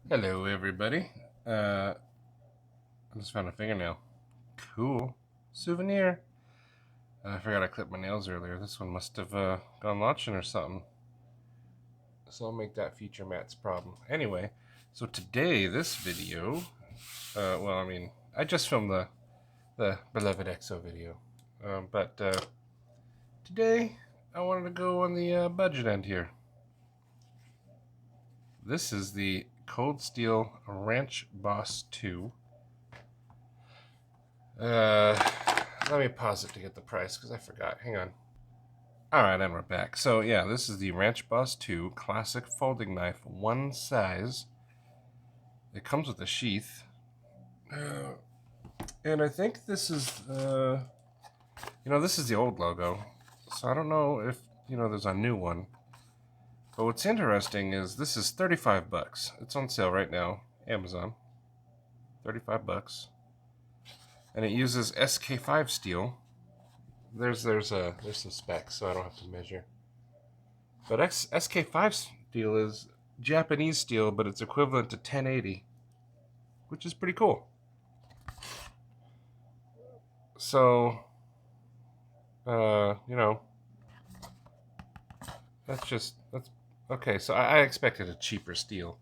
Hello, everybody. I just found a fingernail. Cool. Souvenir. I forgot I clipped my nails earlier. This one must have gone launching or something. So I'll make that future Matt's problem. Anyway, so today, this video, I just filmed the beloved EXO video. But today, I wanted to go on the budget end here. This is the Cold Steel Ranch Boss 2. Let me pause it to get the price because I forgot. Hang on. Alright, and we're back. So, yeah, this is the Ranch Boss 2 Classic Folding Knife, one size. It comes with a sheath. And I think this is, this is the old logo. So I don't know if, there's a new one. But what's interesting is this is 35 bucks. It's on sale right now. Amazon. 35 bucks. And it uses SK5 steel. There's some specs, so I don't have to measure. But SK5 steel is Japanese steel, but it's equivalent to 1080, which is pretty cool. So, that's okay. So I expected a cheaper steel.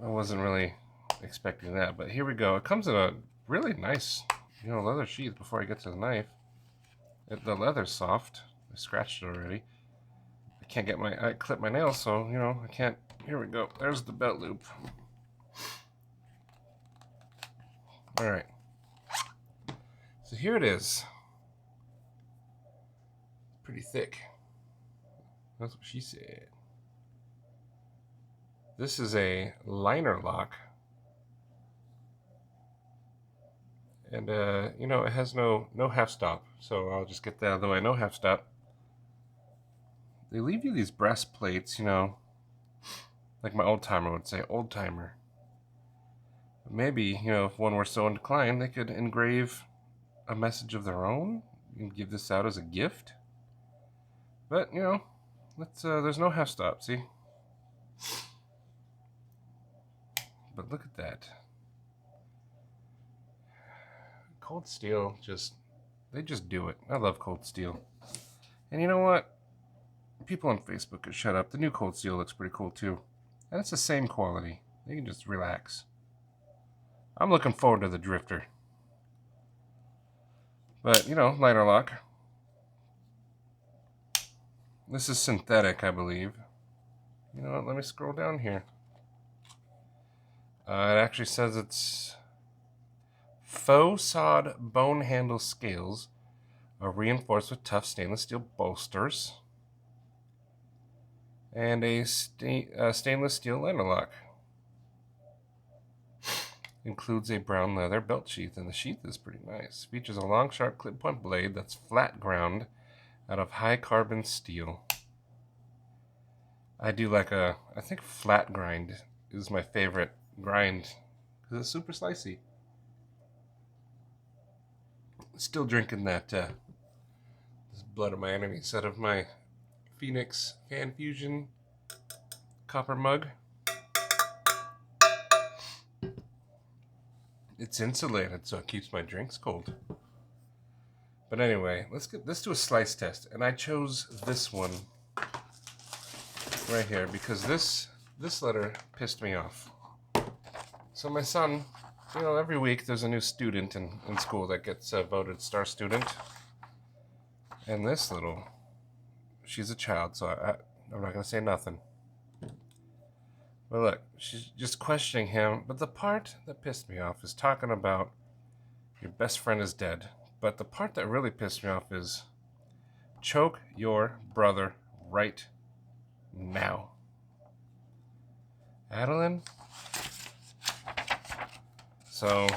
I wasn't really expecting that, but here we go. It comes in a really nice, leather sheath. Before I get to the knife, the leather's soft. I scratched it already. I clipped my nails, so I can't. Here we go. There's the belt loop. All right. So here it is. Pretty thick. That's what she said. This is a liner lock. And, it has no half stop. So I'll just get that out of the way. No half stop. They leave you these brass plates, like my old timer would say, old timer. Maybe, if one were so inclined, they could engrave a message of their own and give this out as a gift. But, there's no half stop, see? But look at that. Cold steel they just do it. I love cold steel. And you know what? People on Facebook could shut up. The new cold steel looks pretty cool too. And it's the same quality. You can just relax. I'm looking forward to the Drifter. But, liner lock. This is synthetic, I believe. You know what? Let me scroll down here. It actually says it's faux sawed bone handle scales are reinforced with tough stainless steel bolsters and a stainless steel liner lock. Includes a brown leather belt sheath, and the sheath is pretty nice. Features a long, sharp clip point blade that's flat ground out of high carbon steel. I do I think flat grind is my favorite grind because it's super slicey. Still drinking that this Blood of My Enemies out of my Phoenix Fan Fusion copper mug. It's insulated, so it keeps my drinks cold. But anyway, let's do a slice test. And I chose this one right here because this letter pissed me off. So my son, every week there's a new student in school that gets voted star student. And this she's a child, so I'm not going to say nothing. But look, she's just questioning him. But the part that pissed me off is talking about your best friend is dead. But the part that really pissed me off is choke your brother right now. Adeline? So,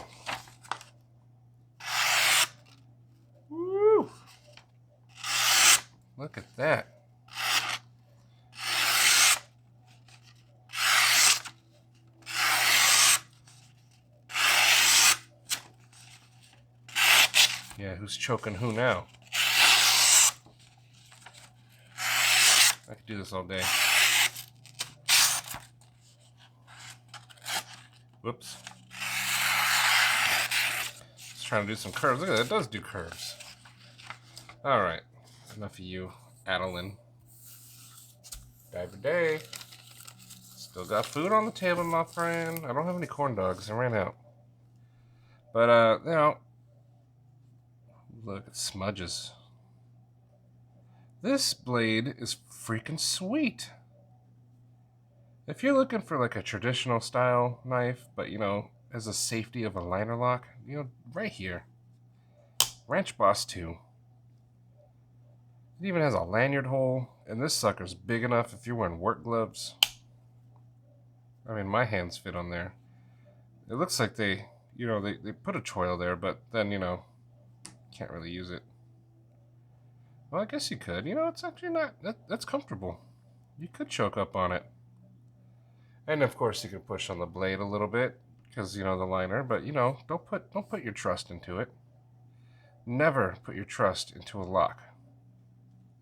woo! Look at that. Yeah, who's choking who now? I could do this all day. Whoops. Just trying to do some curves. Look at that, it does do curves. Alright. Enough of you, Adeline. Day. Still got food on the table, my friend. I don't have any corn dogs. I ran out. But, you know, look, it smudges. This blade is freaking sweet. If you're looking for like a traditional style knife, but you know, as a safety of a liner lock, you know, right here. Ranch Boss 2. It even has a lanyard hole, and this sucker's big enough if you're wearing work gloves. I mean, my hands fit on there. It looks like they, you know, they put a choil there, but then, you know, can't really use it. Well, I guess you could. You know, it's actually not, that's comfortable. You could choke up on it. And of course you can push on the blade a little bit, because, you know, the liner, but, you know, don't put your trust into it. Never put your trust into a lock.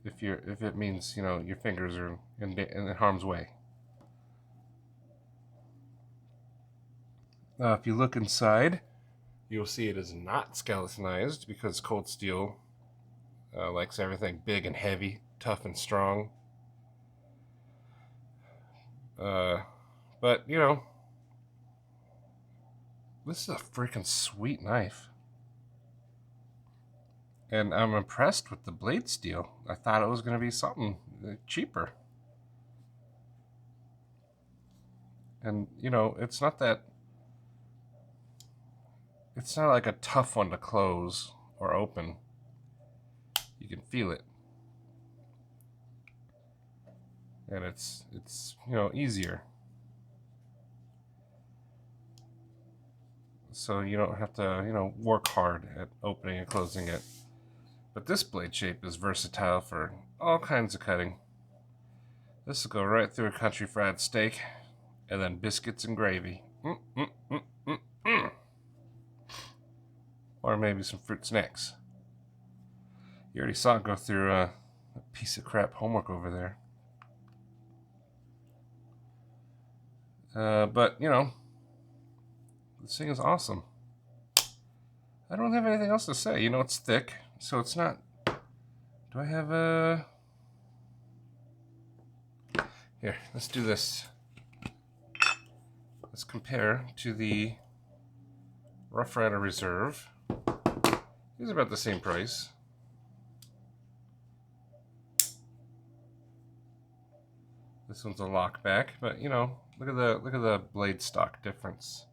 If it means, you know, your fingers are in harm's way. Now, if you look inside, you'll see it is not skeletonized, because Cold Steel likes everything big and heavy, tough and strong. But, you know, this is a freaking sweet knife. And I'm impressed with the blade steel. I thought it was going to be something cheaper. And, you know, it's not like a tough one to close or open. You can feel it. And it's you know, easier. So you don't have to, you know, work hard at opening and closing it. But this blade shape is versatile for all kinds of cutting. This will go right through a country fried steak, and then biscuits and gravy. Or maybe some fruit snacks. You already saw it go through a piece of crap homework over there. But, you know, this thing is awesome. I don't have anything else to say. You know, it's thick, so it's not... Do I have a... Here, let's do this. Let's compare to the Rough Rider Reserve. These are about the same price. This one's a lockback, but you know, look at the blade stock difference.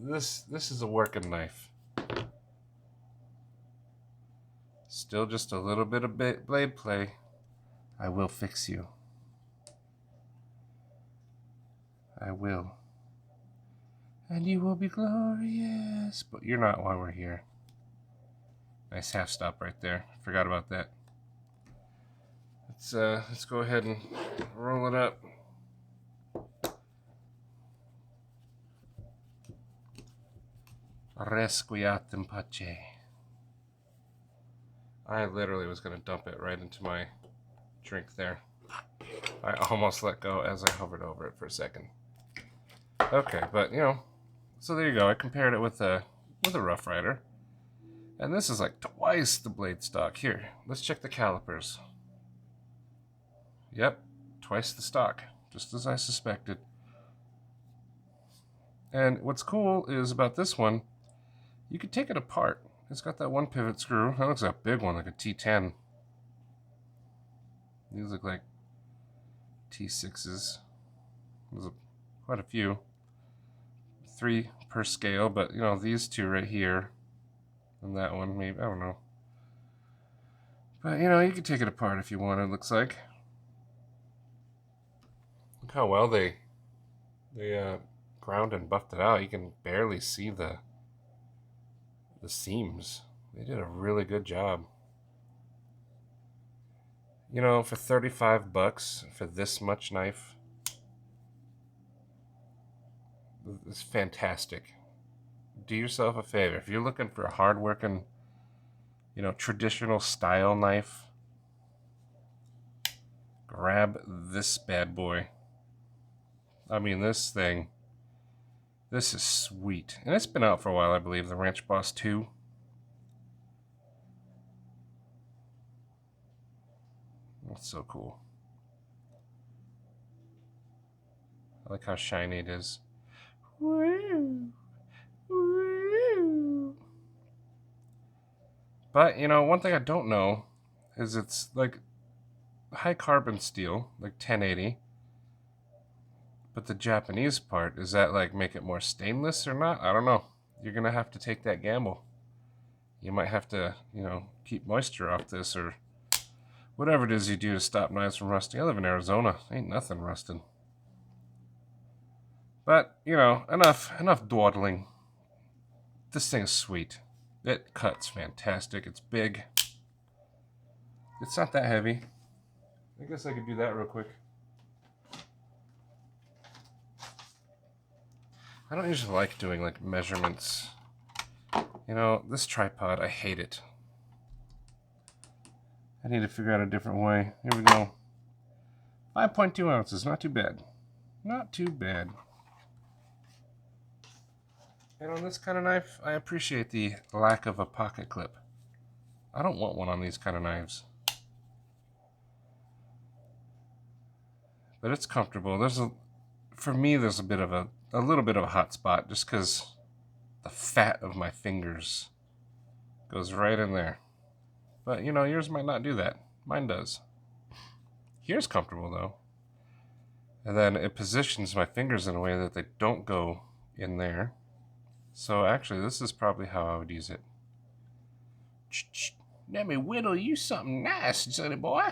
This is a working knife. Still just a little bit of blade play. I will fix you. I will. And you will be glorious. But you're not while we're here. Nice half stop right there. Forgot about that. Let's go ahead and roll it up. Resquiat in pace. I literally was going to dump it right into my drink there. I almost let go as I hovered over it for a second. Okay, but you know, so there you go. I compared it with a Rough Rider, and this is like twice the blade stock. Here, let's check the calipers. Yep, twice the stock, just as I suspected. And what's cool is about this one, you can take it apart. It's got that one pivot screw. That looks like a big one, like a T10. These look like T6s. There's quite a few. 3 per scale, but you know, these two right here and that one, maybe, I don't know. But you know, you can take it apart if you want, it looks like. Look how well they ground and buffed it out. You can barely see the seams. They did a really good job. You know, for $35 for this much knife, it's fantastic. Do yourself a favor. If you're looking for a hard-working, you know, traditional style knife, grab this bad boy. I mean, this thing, this is sweet. And it's been out for a while, I believe, the Ranch Boss 2. That's so cool. I like how shiny it is. Woo! Woo! But, you know, one thing I don't know is it's like high carbon steel, like 1080. But the Japanese part, does that like make it more stainless or not? I don't know. You're going to have to take that gamble. You might have to, you know, keep moisture off this or whatever it is you do to stop knives from rusting. I live in Arizona. Ain't nothing rusted. But, you know, enough dawdling. This thing is sweet. It cuts fantastic. It's big. It's not that heavy. I guess I could do that real quick. I don't usually like doing like measurements. You know, this tripod, I hate it. I need to figure out a different way. Here we go. 5.2 ounces, not too bad. Not too bad. And on this kind of knife, I appreciate the lack of a pocket clip. I don't want one on these kind of knives. But it's comfortable. For me, there's a little bit of a hot spot just because the fat of my fingers goes right in there. But, you know, yours might not do that. Mine does. Here's comfortable, though. And then it positions my fingers in a way that they don't go in there. So, actually, this is probably how I would use it. Let me whittle you something nice, sonny boy.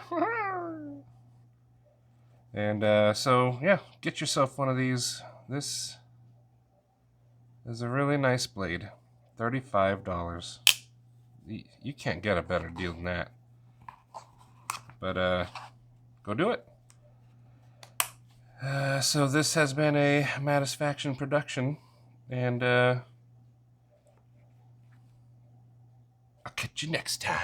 And, so, yeah, get yourself one of these. This is a really nice blade. $35. You can't get a better deal than that. But, go do it. So this has been a Mattisfaction production. And, I'll catch you next time.